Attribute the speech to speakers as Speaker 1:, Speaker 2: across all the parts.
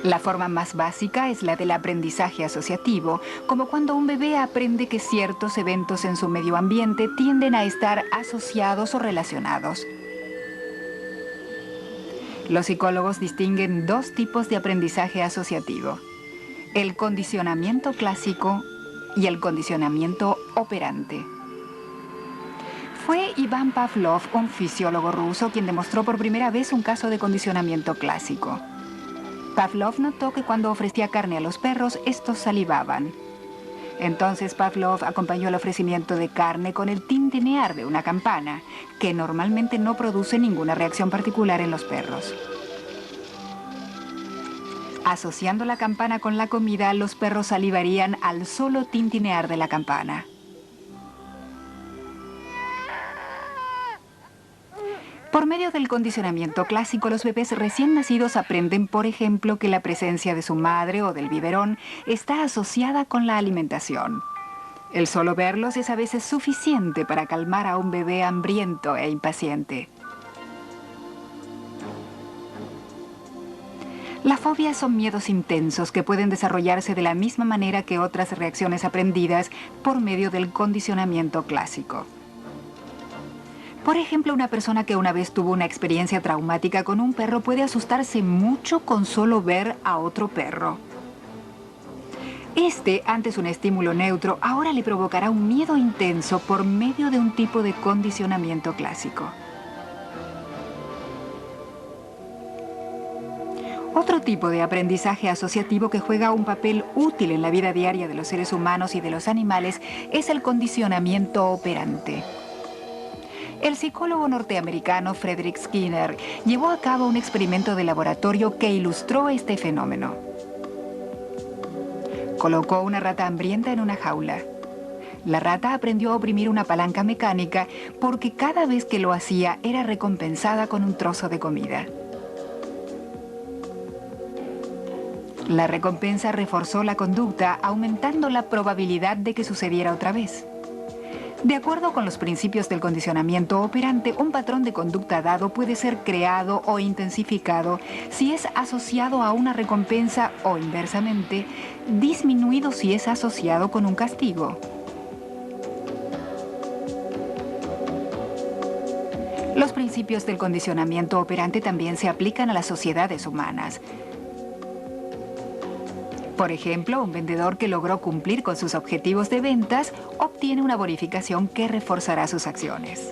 Speaker 1: La forma más básica es la del aprendizaje asociativo, como cuando un bebé aprende que ciertos eventos en su medio ambiente tienden a estar asociados o relacionados. Los psicólogos distinguen dos tipos de aprendizaje asociativo: el condicionamiento clásico y el condicionamiento operante. Fue Iván Pavlov, un fisiólogo ruso, quien demostró por primera vez un caso de condicionamiento clásico. Pavlov notó que cuando ofrecía carne a los perros, estos salivaban. Entonces Pavlov acompañó el ofrecimiento de carne con el tintinear de una campana, que normalmente no produce ninguna reacción particular en los perros. Asociando la campana con la comida, los perros salivarían al solo tintinear de la campana. Por medio del condicionamiento clásico, los bebés recién nacidos aprenden, por ejemplo, que la presencia de su madre o del biberón está asociada con la alimentación. El solo verlos es a veces suficiente para calmar a un bebé hambriento e impaciente. Las fobias son miedos intensos que pueden desarrollarse de la misma manera que otras reacciones aprendidas por medio del condicionamiento clásico. Por ejemplo, una persona que una vez tuvo una experiencia traumática con un perro puede asustarse mucho con solo ver a otro perro. Antes un estímulo neutro, ahora le provocará un miedo intenso por medio de un tipo de condicionamiento clásico. Otro tipo de aprendizaje asociativo que juega un papel útil en la vida diaria de los seres humanos y de los animales es el condicionamiento operante. El psicólogo norteamericano Frederick Skinner llevó a cabo un experimento de laboratorio que ilustró este fenómeno. Colocó una rata hambrienta en una jaula. La rata aprendió a oprimir una palanca mecánica porque cada vez que lo hacía era recompensada con un trozo de comida. La recompensa reforzó la conducta, aumentando la probabilidad de que sucediera otra vez. De acuerdo con los principios del condicionamiento operante, un patrón de conducta dado puede ser creado o intensificado si es asociado a una recompensa o, inversamente, disminuido si es asociado con un castigo. Los principios del condicionamiento operante también se aplican a las sociedades humanas. Por ejemplo, un vendedor que logró cumplir con sus objetivos de ventas obtiene una bonificación que reforzará sus acciones.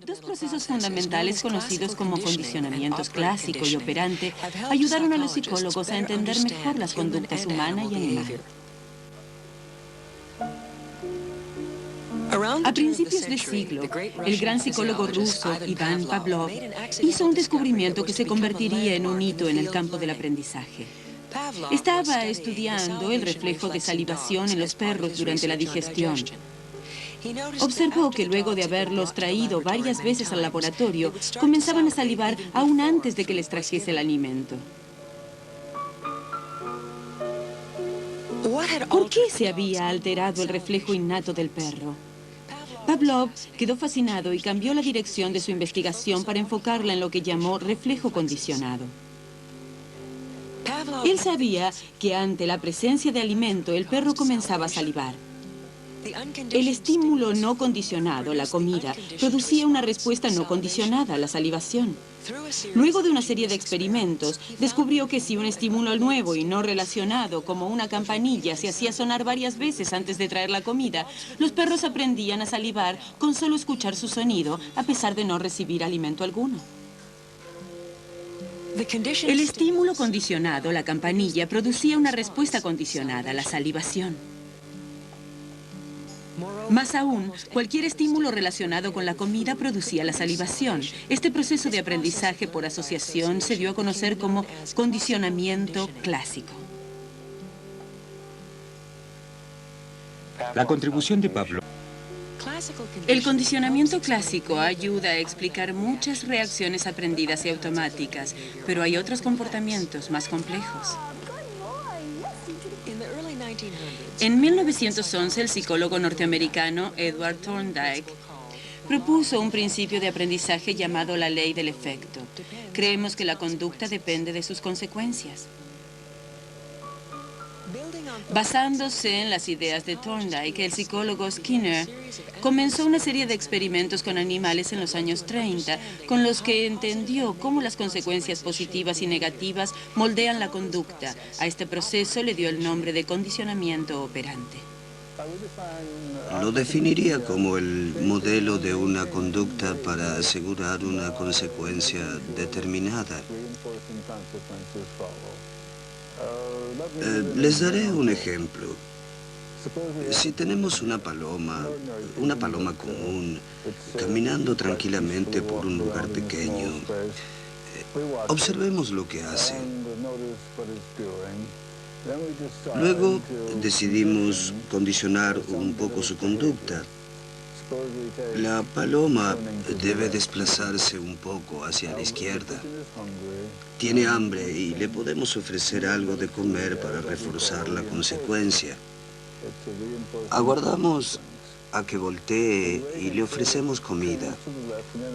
Speaker 2: Dos procesos fundamentales conocidos como condicionamiento clásico y operante ayudaron a los psicólogos a entender mejor las conductas humana y animal. A principios de siglo, el gran psicólogo ruso Iván Pavlov hizo un descubrimiento que se convertiría en un hito en el campo del aprendizaje. Estaba estudiando el reflejo de salivación en los perros durante la digestión. Observó que luego de haberlos traído varias veces al laboratorio, comenzaban a salivar aún antes de que les trajese el alimento. ¿Por qué se había alterado el reflejo innato del perro? Pavlov quedó fascinado y cambió la dirección de su investigación para enfocarla en lo que llamó reflejo condicionado. Él sabía que ante la presencia de alimento, el perro comenzaba a salivar. El estímulo no condicionado, la comida, producía una respuesta no condicionada, la salivación. Luego de una serie de experimentos, descubrió que si un estímulo nuevo y no relacionado, como una campanilla, se hacía sonar varias veces antes de traer la comida, los perros aprendían a salivar con solo escuchar su sonido, a pesar de no recibir alimento alguno. El estímulo condicionado, la campanilla, producía una respuesta condicionada, la salivación. Más aún, cualquier estímulo relacionado con la comida producía la salivación. Este proceso de aprendizaje por asociación se dio a conocer como condicionamiento clásico.
Speaker 3: La contribución de Pavlov.
Speaker 2: El condicionamiento clásico ayuda a explicar muchas reacciones aprendidas y automáticas, pero hay otros comportamientos más complejos. En 1911, el psicólogo norteamericano Edward Thorndike Propuso un principio de aprendizaje llamado la ley del efecto. Creemos que la conducta depende de sus consecuencias. Basándose en las ideas de Thorndike, el psicólogo Skinner comenzó una serie de experimentos con animales en los años 30, con los que entendió cómo las consecuencias positivas y negativas moldean la conducta. A este proceso le dio el nombre de condicionamiento operante.
Speaker 3: Lo definiría como el modelo de una conducta para asegurar una consecuencia determinada. Les daré un ejemplo. Si tenemos una paloma común, caminando tranquilamente por un lugar pequeño, observemos lo que hace. Luego decidimos condicionar un poco su conducta. La paloma debe desplazarse un poco hacia la izquierda. Tiene hambre y le podemos ofrecer algo de comer para reforzar la consecuencia. Aguardamos a que voltee y le ofrecemos comida.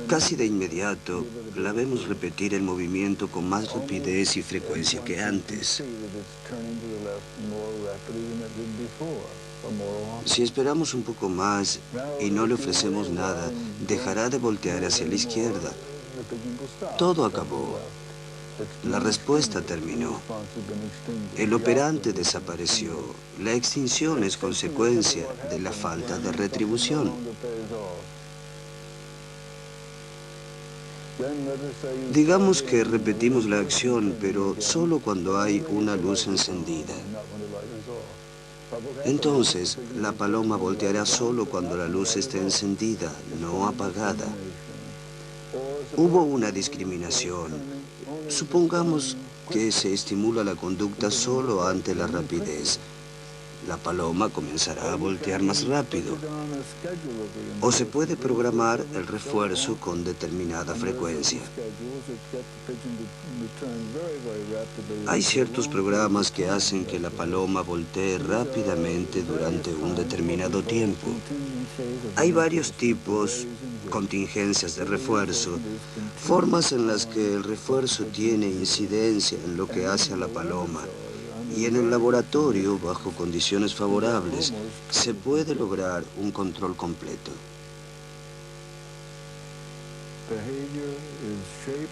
Speaker 3: Casi de inmediato la vemos repetir el movimiento con más rapidez y frecuencia que antes. Si esperamos un poco más y no le ofrecemos nada, dejará de voltear hacia la izquierda. Todo acabó. La respuesta terminó. El operante desapareció. La extinción es consecuencia de la falta de retribución. Digamos que repetimos la acción, pero solo cuando hay una luz encendida. Entonces, la paloma volteará solo cuando la luz esté encendida, no apagada. Hubo una discriminación. Supongamos que se estimula la conducta solo ante la rapidez. La paloma comenzará a voltear más rápido. O se puede programar el refuerzo con determinada frecuencia. Hay ciertos programas que hacen que la paloma voltee rápidamente durante un determinado tiempo. Hay varios tipos, contingencias de refuerzo, formas en las que el refuerzo tiene incidencia en lo que hace a la paloma. Y en el laboratorio, bajo condiciones favorables, se puede lograr un control completo.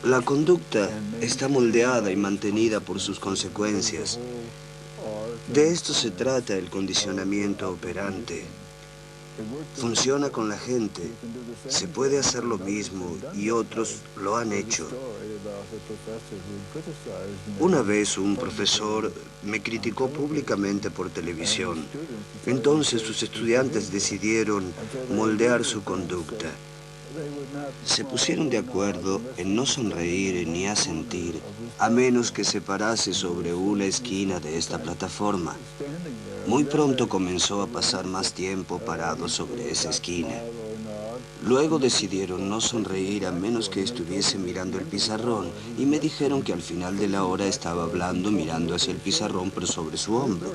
Speaker 3: La conducta está moldeada y mantenida por sus consecuencias. De esto se trata el condicionamiento operante. Funciona con la gente. Se puede hacer lo mismo y otros lo han hecho. Una vez un profesor me criticó públicamente por televisión. Entonces sus estudiantes decidieron moldear su conducta. Se pusieron de acuerdo en no sonreír ni asentir, a menos que se parase sobre una esquina de esta plataforma. Muy pronto comenzó a pasar más tiempo parado sobre esa esquina. Luego decidieron no sonreír a menos que estuviese mirando el pizarrón y me dijeron que al final de la hora estaba hablando mirando hacia el pizarrón pero sobre su hombro.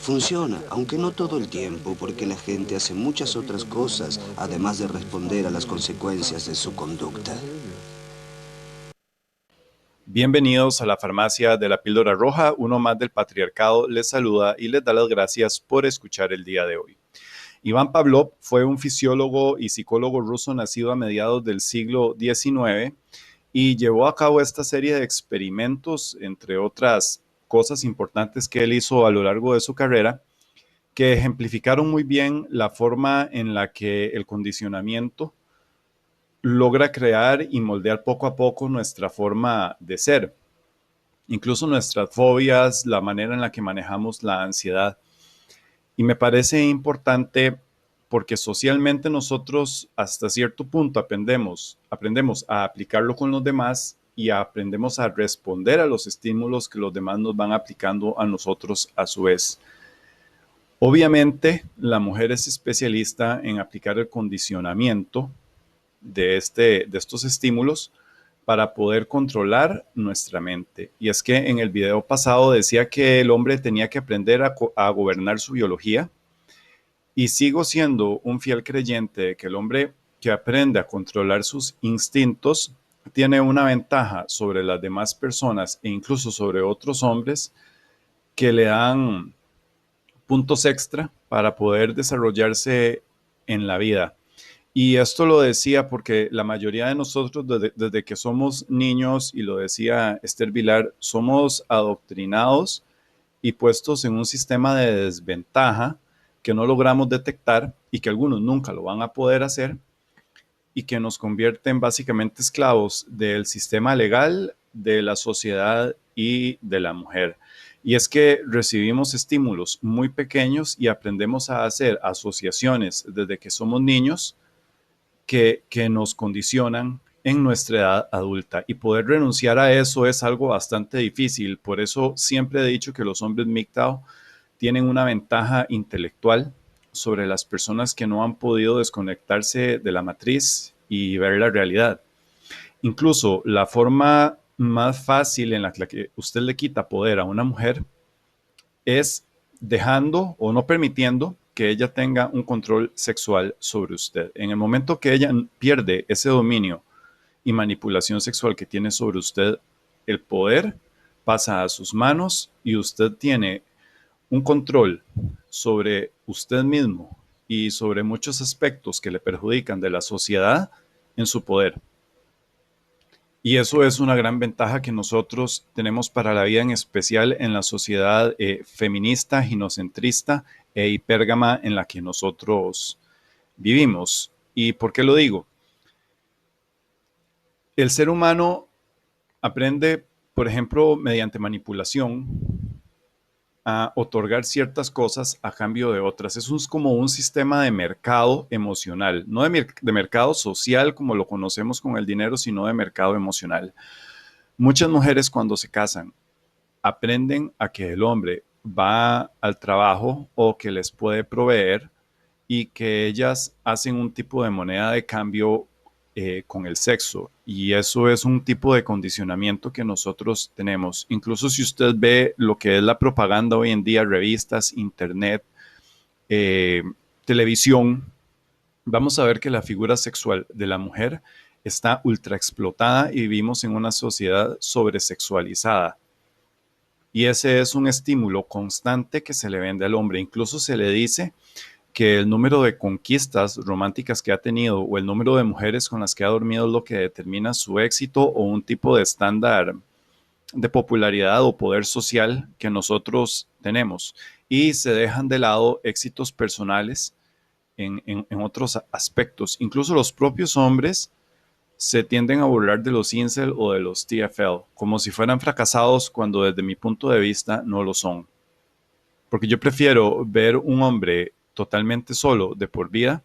Speaker 3: Funciona, aunque no todo el tiempo, porque la gente hace muchas otras cosas, además de responder a las consecuencias de su conducta.
Speaker 4: Bienvenidos a la farmacia de la píldora roja. Uno más del patriarcado les saluda y les da las gracias por escuchar el día de hoy. Iván Pavlov fue un fisiólogo y psicólogo ruso nacido a mediados del siglo XIX y llevó a cabo esta serie de experimentos, entre otras cosas importantes que él hizo a lo largo de su carrera, que ejemplificaron muy bien la forma en la que el condicionamiento logra crear y moldear poco a poco nuestra forma de ser, incluso nuestras fobias, la manera en la que manejamos la ansiedad. Y me parece importante porque socialmente nosotros hasta cierto punto aprendemos a aplicarlo con los demás y aprendemos a responder a los estímulos que los demás nos van aplicando a nosotros a su vez. Obviamente, la mujer es especialista en aplicar el condicionamiento de estos estímulos para poder controlar nuestra mente. Y es que en el video pasado decía que el hombre tenía que aprender a gobernar su biología, y sigo siendo un fiel creyente de que el hombre que aprende a controlar sus instintos tiene una ventaja sobre las demás personas e incluso sobre otros hombres que le dan puntos extra para poder desarrollarse en la vida. Y esto lo decía porque la mayoría de nosotros desde que somos niños, y lo decía Esther Vilar, somos adoctrinados y puestos en un sistema de desventaja que no logramos detectar y que algunos nunca lo van a poder hacer y que nos convierten básicamente esclavos del sistema legal, de la sociedad y de la mujer. Y es que recibimos estímulos muy pequeños y aprendemos a hacer asociaciones desde que somos niños que nos condicionan en nuestra edad adulta, y poder renunciar a eso es algo bastante difícil. Por eso siempre he dicho que los hombres MGTOW tienen una ventaja intelectual sobre las personas que no han podido desconectarse de la matriz y ver la realidad. Incluso la forma más fácil en la que usted le quita poder a una mujer es dejando o no permitiendo que ella tenga un control sexual sobre usted. En el momento que ella pierde ese dominio y manipulación sexual que tiene sobre usted, el poder pasa a sus manos y usted tiene un control sobre usted mismo y sobre muchos aspectos que le perjudican de la sociedad en su poder. Y eso es una gran ventaja que nosotros tenemos para la vida, en especial en la sociedad feminista, ginocentrista e hipérgama en la que nosotros vivimos. ¿Y por qué lo digo? El ser humano aprende, por ejemplo, mediante manipulación, a otorgar ciertas cosas a cambio de otras. Eso es como un sistema de mercado emocional, no de mercado social como lo conocemos con el dinero, sino de mercado emocional. Muchas mujeres cuando se casan aprenden a que el hombre va al trabajo o que les puede proveer y que ellas hacen un tipo de moneda de cambio con el sexo, y eso es un tipo de condicionamiento que nosotros tenemos. Incluso si usted ve lo que es la propaganda hoy en día, revistas, internet, televisión, vamos a ver que la figura sexual de la mujer está ultra explotada y vivimos en una sociedad sobresexualizada. Y ese es un estímulo constante que se le vende al hombre. Incluso se le dice que el número de conquistas románticas que ha tenido o el número de mujeres con las que ha dormido es lo que determina su éxito o un tipo de estándar de popularidad o poder social que nosotros tenemos. Y se dejan de lado éxitos personales en otros aspectos. Incluso los propios hombres se tienden a burlar de los incel o de los TFL, como si fueran fracasados cuando desde mi punto de vista no lo son. Porque yo prefiero ver un hombre totalmente solo de por vida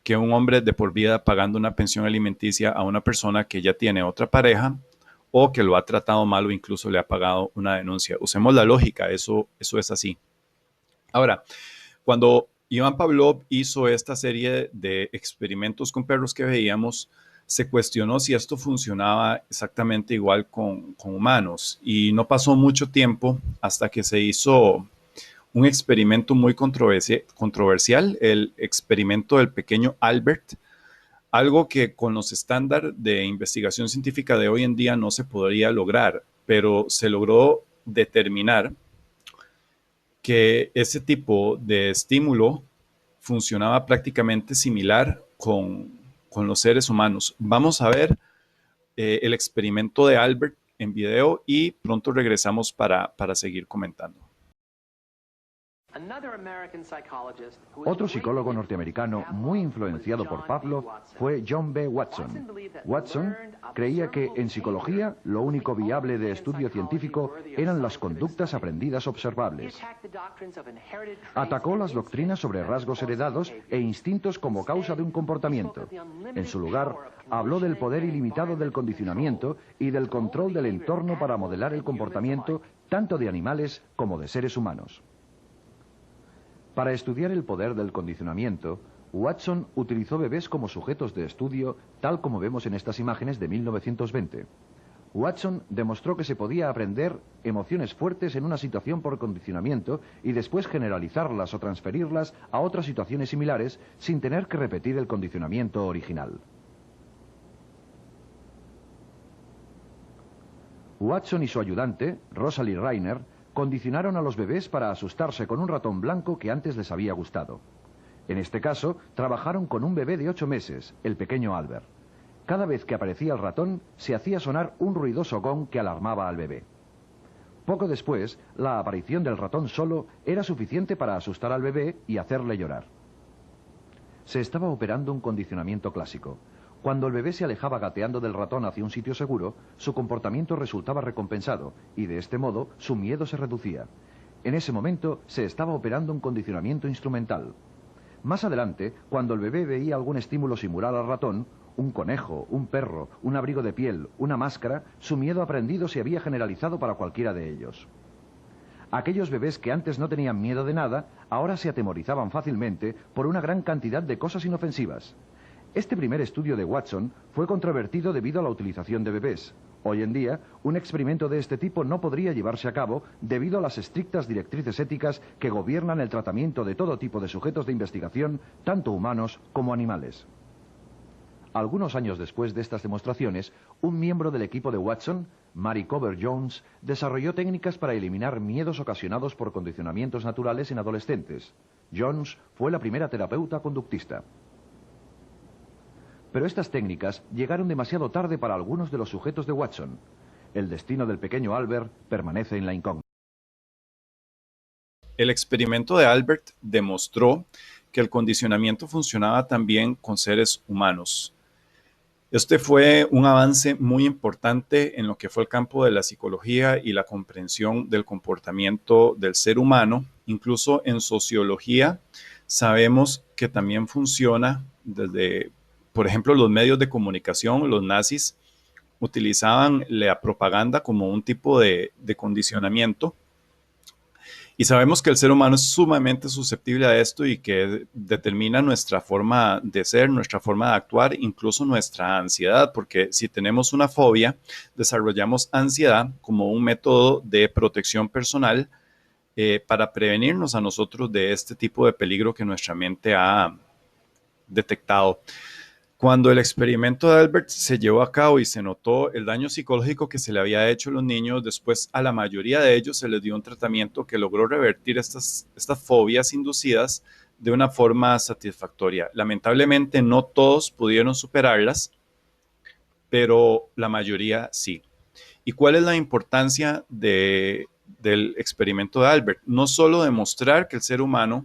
Speaker 4: que un hombre de por vida pagando una pensión alimenticia a una persona que ya tiene otra pareja o que lo ha tratado mal o incluso le ha pagado una denuncia. Usemos la lógica, eso es así. Ahora, cuando Iván Pavlov hizo esta serie de experimentos con perros que veíamos, se cuestionó si esto funcionaba exactamente igual con humanos, y no pasó mucho tiempo hasta que se hizo un experimento muy controversial, el experimento del pequeño Albert, algo que con los estándares de investigación científica de hoy en día no se podría lograr, pero se logró determinar que ese tipo de estímulo funcionaba prácticamente similar con los seres humanos. Vamos a ver el experimento de Albert en video y pronto regresamos para seguir comentando.
Speaker 5: Otro psicólogo norteamericano muy influenciado por Pavlov fue John B. Watson. Watson creía que en psicología lo único viable de estudio científico eran las conductas aprendidas observables. Atacó las doctrinas sobre rasgos heredados e instintos como causa de un comportamiento. En su lugar, habló del poder ilimitado del condicionamiento y del control del entorno para modelar el comportamiento tanto de animales como de seres humanos. Para estudiar el poder del condicionamiento, Watson utilizó bebés como sujetos de estudio, tal como vemos en estas imágenes de 1920. Watson demostró que se podía aprender emociones fuertes en una situación por condicionamiento y después generalizarlas o transferirlas a otras situaciones similares sin tener que repetir el condicionamiento original. Watson y su ayudante, Rosalie Reiner, condicionaron a los bebés para asustarse con un ratón blanco que antes les había gustado. En este caso, trabajaron con un bebé de 8 meses, el pequeño Albert. Cada vez que aparecía el ratón, se hacía sonar un ruidoso gong que alarmaba al bebé. Poco después, la aparición del ratón solo era suficiente para asustar al bebé y hacerle llorar. Se estaba operando un condicionamiento clásico. Cuando el bebé se alejaba gateando del ratón hacia un sitio seguro, su comportamiento resultaba recompensado y de este modo su miedo se reducía. En ese momento se estaba operando un condicionamiento instrumental. Más adelante, cuando el bebé veía algún estímulo similar al ratón, un conejo, un perro, un abrigo de piel, una máscara, su miedo aprendido se había generalizado para cualquiera de ellos. Aquellos bebés que antes no tenían miedo de nada, ahora se atemorizaban fácilmente por una gran cantidad de cosas inofensivas. Este primer estudio de Watson fue controvertido debido a la utilización de bebés. Hoy en día, un experimento de este tipo no podría llevarse a cabo debido a las estrictas directrices éticas que gobiernan el tratamiento de todo tipo de sujetos de investigación, tanto humanos como animales. Algunos años después de estas demostraciones, un miembro del equipo de Watson, Mary Cover Jones, desarrolló técnicas para eliminar miedos ocasionados por condicionamientos naturales en adolescentes. Jones fue la primera terapeuta conductista. Pero estas técnicas llegaron demasiado tarde para algunos de los sujetos de Watson. El destino del pequeño Albert permanece en la incógnita.
Speaker 4: El experimento de Albert demostró que el condicionamiento funcionaba también con seres humanos. Este fue un avance muy importante en lo que fue el campo de la psicología y la comprensión del comportamiento del ser humano. Incluso en sociología sabemos que también funciona desde, por ejemplo, los medios de comunicación. Los nazis utilizaban la propaganda como un tipo de condicionamiento. Y sabemos que el ser humano es sumamente susceptible a esto y que determina nuestra forma de ser, nuestra forma de actuar, incluso nuestra ansiedad, porque si tenemos una fobia, desarrollamos ansiedad como un método de protección personal para prevenirnos a nosotros de este tipo de peligro que nuestra mente ha detectado. Cuando el experimento de Albert se llevó a cabo y se notó el daño psicológico que se le había hecho a los niños, después a la mayoría de ellos se les dio un tratamiento que logró revertir estas fobias inducidas de una forma satisfactoria. Lamentablemente no todos pudieron superarlas, pero la mayoría sí. ¿Y cuál es la importancia del experimento de Albert? No solo demostrar que el ser humano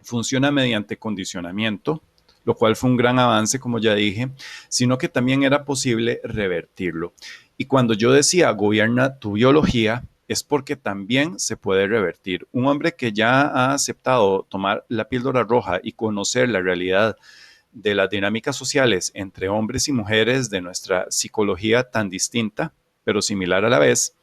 Speaker 4: funciona mediante condicionamiento, lo cual fue un gran avance, como ya dije, sino que también era posible revertirlo. Y cuando yo decía gobierna tu biología, es porque también se puede revertir. Un hombre que ya ha aceptado tomar la píldora roja y conocer la realidad de las dinámicas sociales entre hombres y mujeres de nuestra psicología tan distinta, pero similar a la vez,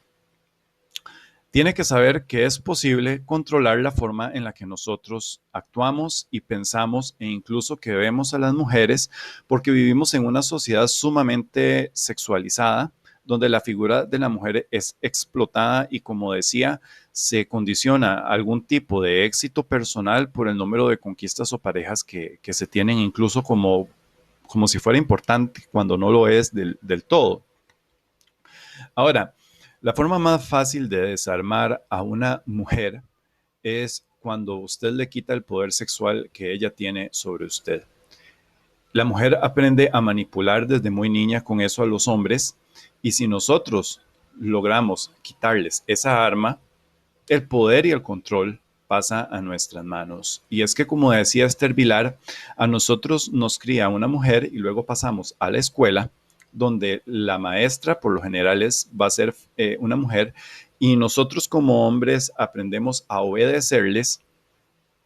Speaker 4: tiene que saber que es posible controlar la forma en la que nosotros actuamos y pensamos e incluso que vemos a las mujeres, porque vivimos en una sociedad sumamente sexualizada, donde la figura de la mujer es explotada y, como decía, se condiciona algún tipo de éxito personal por el número de conquistas o parejas que se tienen, incluso como si fuera importante cuando no lo es del todo. Ahora, la forma más fácil de desarmar a una mujer es cuando usted le quita el poder sexual que ella tiene sobre usted. La mujer aprende a manipular desde muy niña con eso a los hombres, y si nosotros logramos quitarles esa arma, el poder y el control pasa a nuestras manos. Y es que, como decía Esther Vilar, a nosotros nos cría una mujer y luego pasamos a la escuela, donde la maestra por lo general va a ser una mujer, y nosotros como hombres aprendemos a obedecerles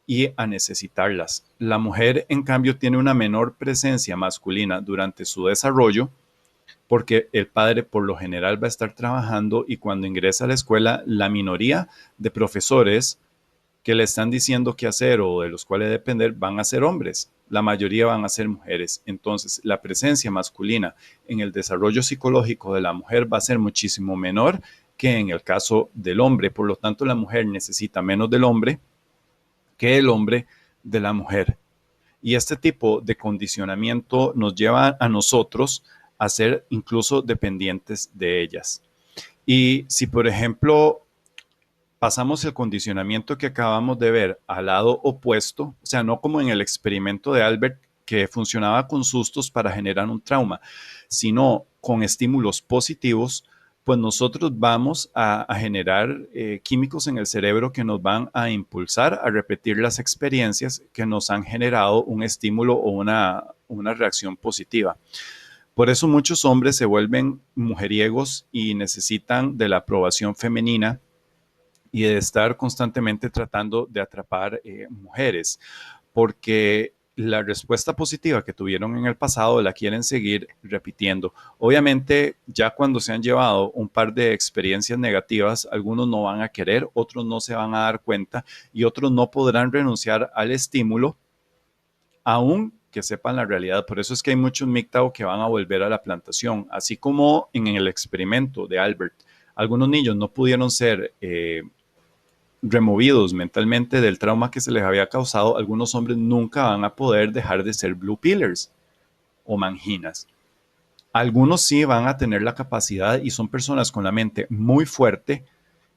Speaker 4: y a necesitarlas. La mujer, en cambio, tiene una menor presencia masculina durante su desarrollo, porque el padre por lo general va a estar trabajando, y cuando ingresa a la escuela, la minoría de profesores que le están diciendo qué hacer o de los cuales depender van a ser hombres. La mayoría van a ser mujeres. Entonces, la presencia masculina en el desarrollo psicológico de la mujer va a ser muchísimo menor que en el caso del hombre. Por lo tanto, la mujer necesita menos del hombre que el hombre de la mujer. Y este tipo de condicionamiento nos lleva a nosotros a ser incluso dependientes de ellas. Y si, por ejemplo, pasamos el condicionamiento que acabamos de ver al lado opuesto, o sea, no como en el experimento de Albert, que funcionaba con sustos para generar un trauma, sino con estímulos positivos, pues nosotros vamos a generar químicos en el cerebro que nos van a impulsar a repetir las experiencias que nos han generado un estímulo o una reacción positiva. Por eso muchos hombres se vuelven mujeriegos y necesitan de la aprobación femenina y de estar constantemente tratando de atrapar mujeres, porque la respuesta positiva que tuvieron en el pasado la quieren seguir repitiendo. Obviamente, ya cuando se han llevado un par de experiencias negativas, algunos no van a querer, otros no se van a dar cuenta y otros no podrán renunciar al estímulo, aún que sepan la realidad. Por eso es que hay muchos MGTOW que van a volver a la plantación, así como en el experimento de Albert. Algunos niños no pudieron ser removidos mentalmente del trauma que se les había causado. Algunos hombres nunca van a poder dejar de ser blue pillers o manginas. Algunos sí van a tener la capacidad y son personas con la mente muy fuerte,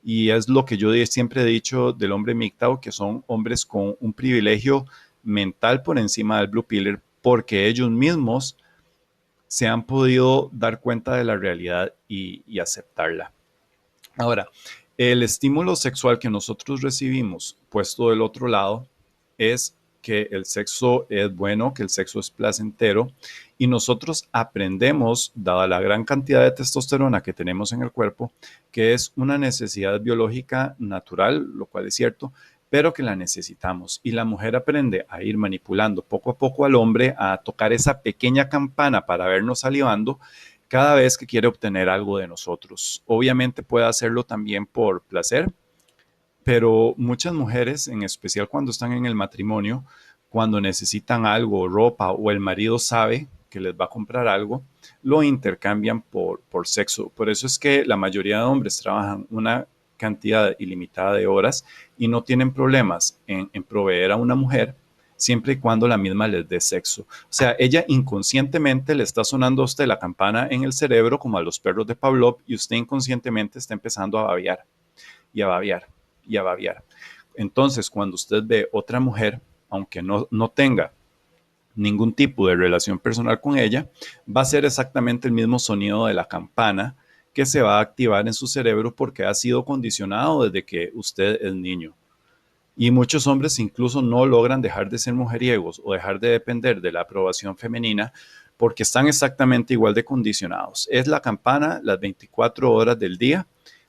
Speaker 4: y es lo que yo siempre he dicho del hombre MGTOW, que son hombres con un privilegio mental por encima del blue pillar, porque ellos mismos se han podido dar cuenta de la realidad y aceptarla. Ahora, el estímulo sexual que nosotros recibimos puesto del otro lado es que el sexo es bueno, que el sexo es placentero, y nosotros aprendemos, dada la gran cantidad de testosterona que tenemos en el cuerpo, que es una necesidad biológica natural, lo cual es cierto, pero que la necesitamos. Y la mujer aprende a ir manipulando poco a poco al hombre a tocar esa pequeña campana para vernos salivando cada vez que quiere obtener algo de nosotros. Obviamente puede hacerlo también por placer, pero muchas mujeres, en especial cuando están en el matrimonio, cuando necesitan algo, ropa, o el marido sabe que les va a comprar algo, lo intercambian por sexo. Por eso es que la mayoría de hombres trabajan una cantidad ilimitada de horas y no tienen problemas en proveer a una mujer, siempre y cuando la misma les dé sexo. O sea, ella inconscientemente le está sonando a usted la campana en el cerebro, como a los perros de Pavlov, y usted inconscientemente está empezando a babear y a babear y a babear. Entonces, cuando usted ve otra mujer, aunque no tenga ningún tipo de relación personal con ella, va a ser exactamente el mismo sonido de la campana que se va a activar en su cerebro porque ha sido condicionado desde que usted es niño. Y muchos hombres incluso no logran dejar de ser mujeriegos o dejar de depender de la aprobación femenina porque están exactamente igual de condicionados. Es la campana las 24 horas del día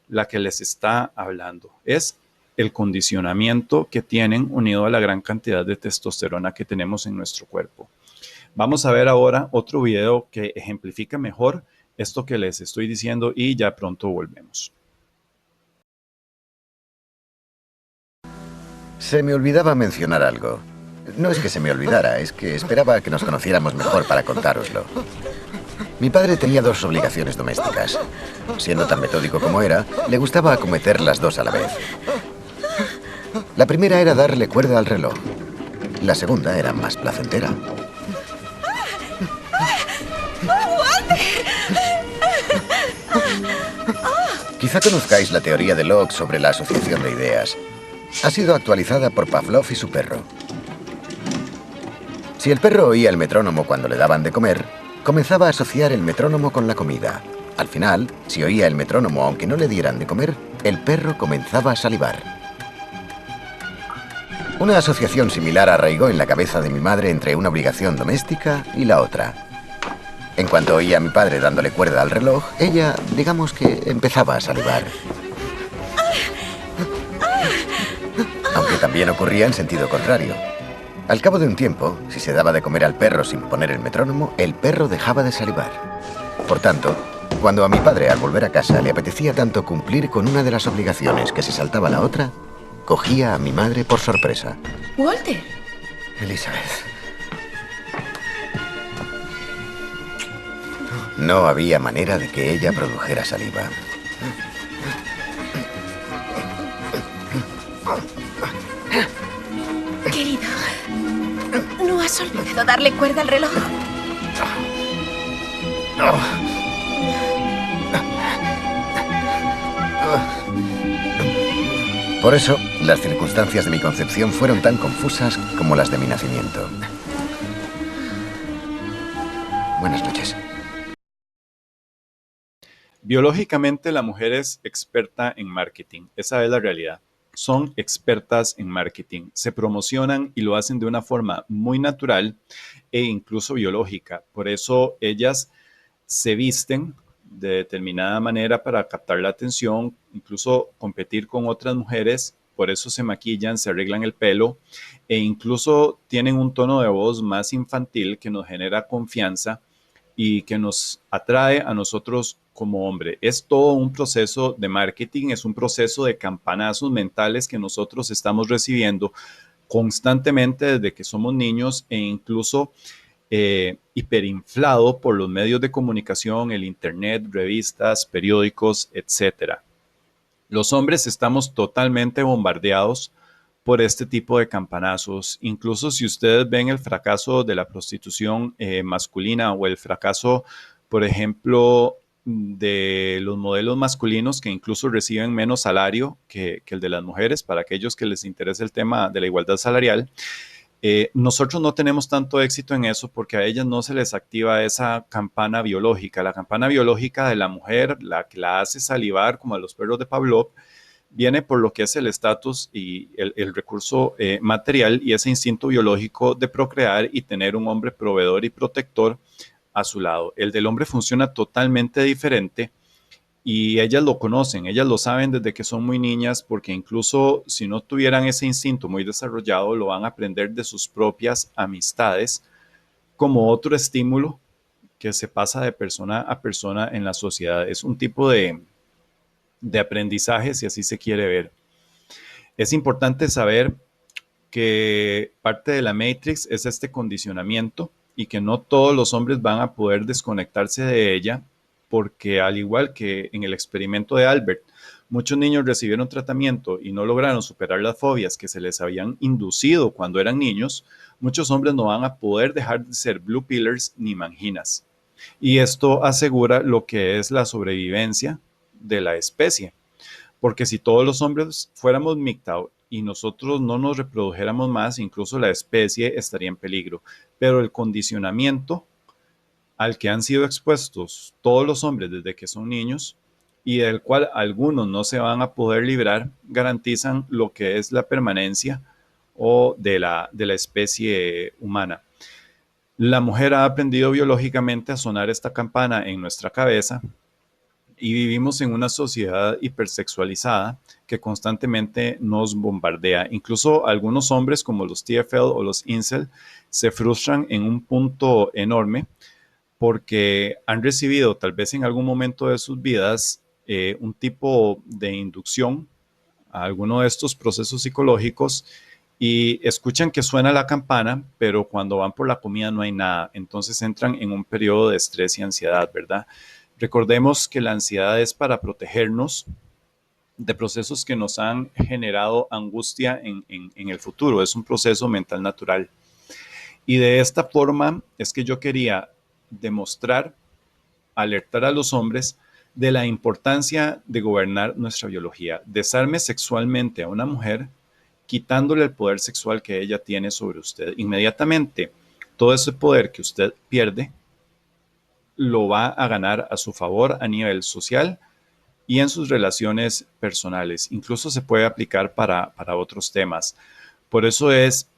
Speaker 4: la que les está hablando. Es el condicionamiento que tienen unido a la gran cantidad de testosterona que tenemos en nuestro cuerpo. Vamos a ver ahora otro video que ejemplifica mejor esto que les estoy diciendo y ya pronto volvemos.
Speaker 6: Se me olvidaba mencionar algo. No es que se me olvidara, es que esperaba que nos conociéramos mejor para contároslo. Mi padre tenía dos obligaciones domésticas. Siendo tan metódico como era, le gustaba acometer las dos a la vez. La primera era darle cuerda al reloj. La segunda era más placentera. Quizá conozcáis la teoría de Locke sobre la asociación de ideas. Ha sido actualizada por Pavlov y su perro. Si el perro oía el metrónomo cuando le daban de comer, comenzaba a asociar el metrónomo con la comida. Al final, si oía el metrónomo aunque no le dieran de comer, el perro comenzaba a salivar. Una asociación similar arraigó en la cabeza de mi madre entre una obligación doméstica y la otra. En cuanto oía a mi padre dándole cuerda al reloj, ella, digamos que, empezaba a salivar. Aunque también ocurría en sentido contrario. Al cabo de un tiempo, si se daba de comer al perro sin poner el metrónomo, el perro dejaba de salivar. Por tanto, cuando a mi padre al volver a casa le apetecía tanto cumplir con una de las obligaciones que se saltaba la otra, cogía a mi madre por sorpresa.
Speaker 7: Walter.
Speaker 6: Elizabeth. No había manera de que ella produjera saliva.
Speaker 7: Querido, ¿no has olvidado darle cuerda al reloj?
Speaker 6: Por eso, las circunstancias de mi concepción fueron tan confusas como las de mi nacimiento. Buenas noches.
Speaker 4: Biológicamente, la mujer es experta en marketing. Esa es la realidad. Son expertas en marketing. Se promocionan y lo hacen de una forma muy natural e incluso biológica. Por eso ellas se visten de determinada manera para captar la atención, incluso competir con otras mujeres. Por eso se maquillan, se arreglan el pelo e incluso tienen un tono de voz más infantil que nos genera confianza y que nos atrae a nosotros como hombre. Es todo un proceso de marketing, es un proceso de campanazos mentales que nosotros estamos recibiendo constantemente desde que somos niños e incluso hiperinflado por los medios de comunicación, el internet, revistas, periódicos, etc. Los hombres estamos totalmente bombardeados por este tipo de campanazos. Incluso si ustedes ven el fracaso de la prostitución masculina o el fracaso, por ejemplo, de los modelos masculinos que incluso reciben menos salario que el de las mujeres, para aquellos que les interesa el tema de la igualdad salarial, nosotros no tenemos tanto éxito en eso porque a ellas no se les activa esa campana biológica. La campana biológica de la mujer, la que la hace salivar como a los perros de Pavlov, viene por lo que es el estatus y el recurso material y ese instinto biológico de procrear y tener un hombre proveedor y protector a su lado. El del hombre funciona totalmente diferente y ellas lo conocen, ellas lo saben desde que son muy niñas porque incluso si no tuvieran ese instinto muy desarrollado, lo van a aprender de sus propias amistades como otro estímulo que se pasa de persona a persona en la sociedad. Es un tipo de aprendizaje, si así se quiere ver. Es importante saber que parte de la Matrix es este condicionamiento y que no todos los hombres van a poder desconectarse de ella, porque al igual que en el experimento de Albert, muchos niños recibieron tratamiento y no lograron superar las fobias que se les habían inducido cuando eran niños, muchos hombres no van a poder dejar de ser blue pillers ni manginas. Y esto asegura lo que es la sobrevivencia de la especie. Porque si todos los hombres fuéramos MGTOW y nosotros no nos reprodujéramos más, incluso la especie estaría en peligro. Pero el condicionamiento al que han sido expuestos todos los hombres desde que son niños y del cual algunos no se van a poder librar, garantizan lo que es la permanencia o de la especie humana. La mujer ha aprendido biológicamente a sonar esta campana en nuestra cabeza y vivimos en una sociedad hipersexualizada que constantemente nos bombardea. Incluso algunos hombres como los TFL o los incel se frustran en un punto enorme porque han recibido tal vez en algún momento de sus vidas un tipo de inducción a alguno de estos procesos psicológicos y escuchan que suena la campana, pero cuando van por la comida no hay nada. Entonces entran en un periodo de estrés y ansiedad, ¿verdad? Recordemos que la ansiedad es para protegernos de procesos que nos han generado angustia en el futuro. Es un proceso mental natural. Y de esta forma es que yo quería demostrar, alertar a los hombres de la importancia de gobernar nuestra biología. Desarme sexualmente a una mujer quitándole el poder sexual que ella tiene sobre usted. Inmediatamente, todo ese poder que usted pierde lo va a ganar a su favor a nivel social y en sus relaciones personales. Incluso se puede aplicar para otros temas. Por eso es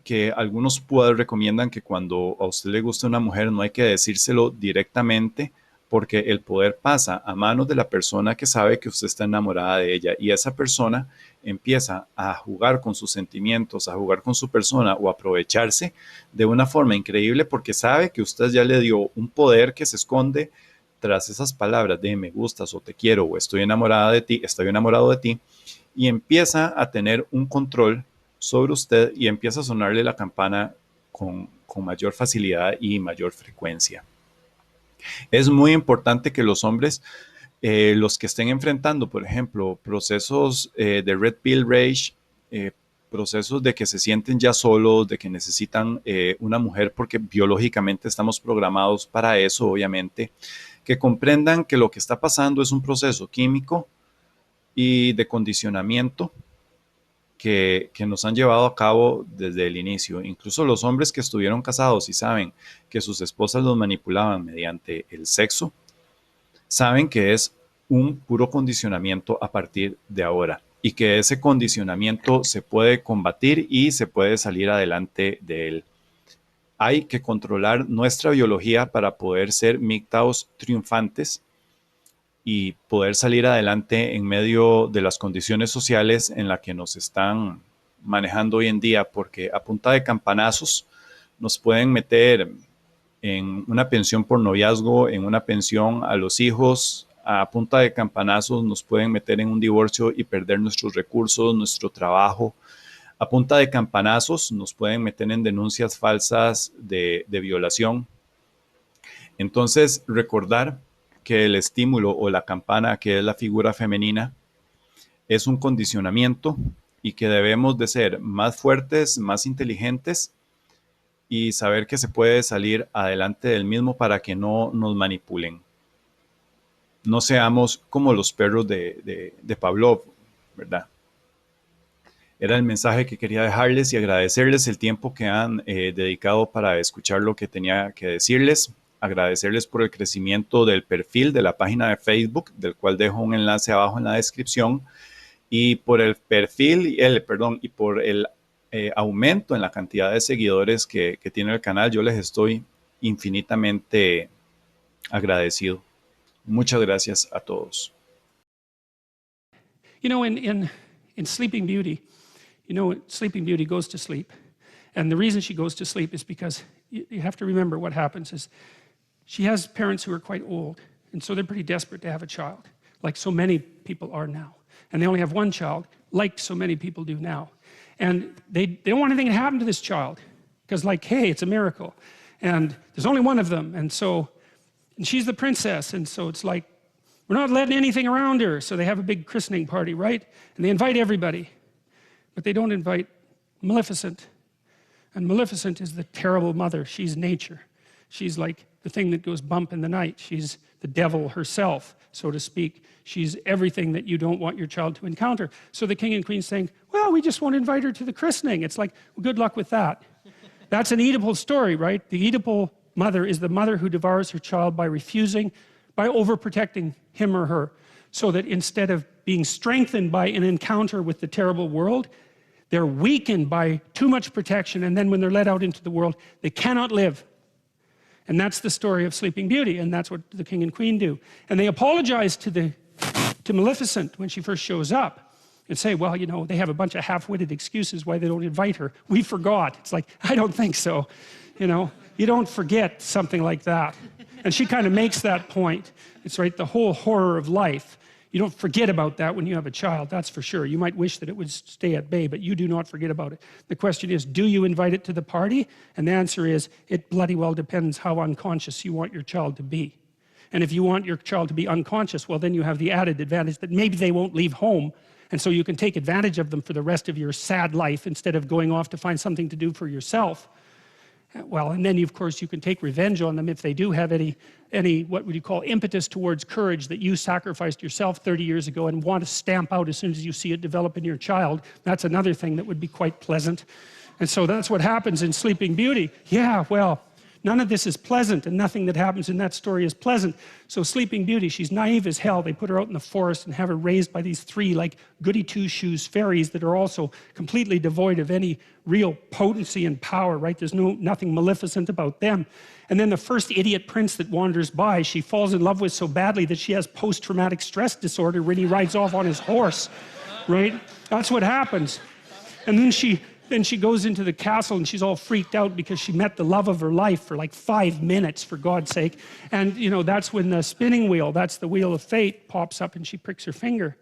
Speaker 4: que algunos pueblos recomiendan que cuando a usted le gusta una mujer no hay que decírselo directamente porque el poder pasa a manos de la persona que sabe que usted está enamorada de ella y esa persona empieza a jugar con sus sentimientos, a jugar con su persona o a aprovecharse de una forma increíble porque sabe que usted ya le dio un poder que se esconde tras esas palabras de me gustas o te quiero o estoy enamorada de ti, estoy enamorado de ti y empieza a tener un control sobre usted y empieza a sonarle la campana con mayor facilidad y mayor frecuencia. Es muy importante que los hombres, los que estén enfrentando, por ejemplo, procesos de Red Pill Rage, procesos de que se sienten ya solos, de que necesitan una mujer porque biológicamente estamos programados para eso, obviamente, que comprendan que lo que está pasando es un proceso químico y de condicionamiento que nos han llevado a cabo desde el inicio. Incluso los hombres que estuvieron casados y saben que sus esposas los manipulaban mediante el sexo, saben que es un puro condicionamiento a partir de ahora y que ese condicionamiento se puede combatir y se puede salir adelante de él. Hay que controlar nuestra biología para poder ser MGTOWs triunfantes y poder salir adelante en medio de las condiciones sociales en las que nos están manejando hoy en día, porque a punta de campanazos nos pueden meter en una pensión por noviazgo, en una pensión a los hijos, a punta de campanazos nos pueden meter en un divorcio y perder nuestros recursos, nuestro trabajo. A punta de campanazos nos pueden meter en denuncias falsas de violación. Entonces, recordar que el estímulo o la campana, que es la figura femenina, es un condicionamiento y que debemos de ser más fuertes, más inteligentes y saber que se puede salir adelante del mismo para que no nos manipulen. No seamos como los perros de Pavlov, ¿verdad? Era el mensaje que quería dejarles y agradecerles el tiempo que han dedicado para escuchar lo que tenía que decirles. Agradecerles por el crecimiento del perfil de la página de Facebook, del cual dejo un enlace abajo en la descripción, y por el perfil, y por el aumento en la cantidad de seguidores que tiene el canal. Yo les estoy infinitamente agradecido. Muchas gracias a todos.
Speaker 8: You know, in Sleeping Beauty, you know, Sleeping Beauty goes to sleep. And the reason she goes to sleep is because you have to remember what happens is she has parents who are quite old, and so they're pretty desperate to have a child, like so many people are now. And they only have one child, like so many people do now. And they don't want anything to happen to this child, because like, hey, it's a miracle. And there's only one of them, and she's the princess, and so it's like, we're not letting anything around her, so they have a big christening party, right? And they invite everybody, but they don't invite Maleficent. And Maleficent is the terrible mother. She's nature. She's like the thing that goes bump in the night. She's the devil herself, so to speak. She's everything that you don't want your child to encounter. So the king and queen's saying, well, we just won't invite her to the christening. It's like, well, good luck with that. That's an Oedipal story, right? The Oedipal mother is the mother who devours her child by refusing, by overprotecting him or her, so that instead of being strengthened by an encounter with the terrible world, they're weakened by too much protection, and then when they're let out into the world, they cannot live. And that's the story of Sleeping Beauty, and that's what the king and queen do. And they apologize to Maleficent when she first shows up and say, well, you know, they have a bunch of half-witted excuses why they don't invite her. We forgot. It's like, I don't think so. You know, you don't forget something like that. And she kind of makes that point. It's right, the whole horror of life. You don't forget about that when you have a child, that's for sure. You might wish that it would stay at bay, but you do not forget about it. The question is, do you invite it to the party? And the answer is, it bloody well depends how unconscious you want your child to be. And if you want your child to be unconscious, well, then you have the added advantage that maybe they won't leave home, and so you can take advantage of them for the rest of your sad life instead of going off to find something to do for yourself. Well, and then of course you can take revenge on them if they do have any what would you call impetus towards courage that you sacrificed yourself 30 years ago and want to stamp out as soon as you see it develop in your child. That's another thing that would be quite pleasant. And so that's what happens in Sleeping Beauty. Yeah, well, none of this is pleasant, and nothing that happens in that story is pleasant. So Sleeping Beauty, she's naive as hell. They put her out in the forest and have her raised by these three like goody two-shoes fairies that are also completely devoid of any real potency and power, right? There's nothing maleficent about them. And then the first idiot prince that wanders by, she falls in love with so badly that she has post-traumatic stress disorder when he rides off on his horse, right? That's what happens. And then she goes into the castle and she's all freaked out because she met the love of her life for like 5 minutes, for God's sake. And you know, that's when the spinning wheel, that's the wheel of fate, pops up and she pricks her finger,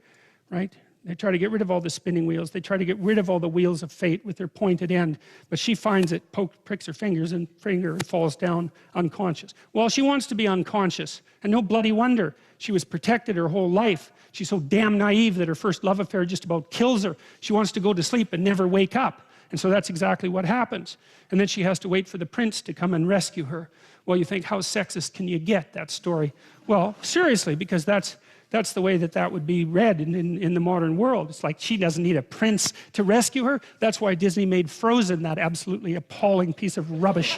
Speaker 8: right? They try to get rid of all the spinning wheels. They try to get rid of all the wheels of fate with their pointed end. But she finds it, pricks her fingers and falls down unconscious. Well, she wants to be unconscious. And no bloody wonder. She was protected her whole life. She's so damn naive that her first love affair just about kills her. She wants to go to sleep and never wake up. And so that's exactly what happens. And then she has to wait for the prince to come and rescue her. Well, you think, how sexist can you get, that story? Well, seriously, because that's the way that would be read in the modern world. It's like she doesn't need a prince to rescue her. That's why Disney made Frozen that absolutely appalling piece of rubbish.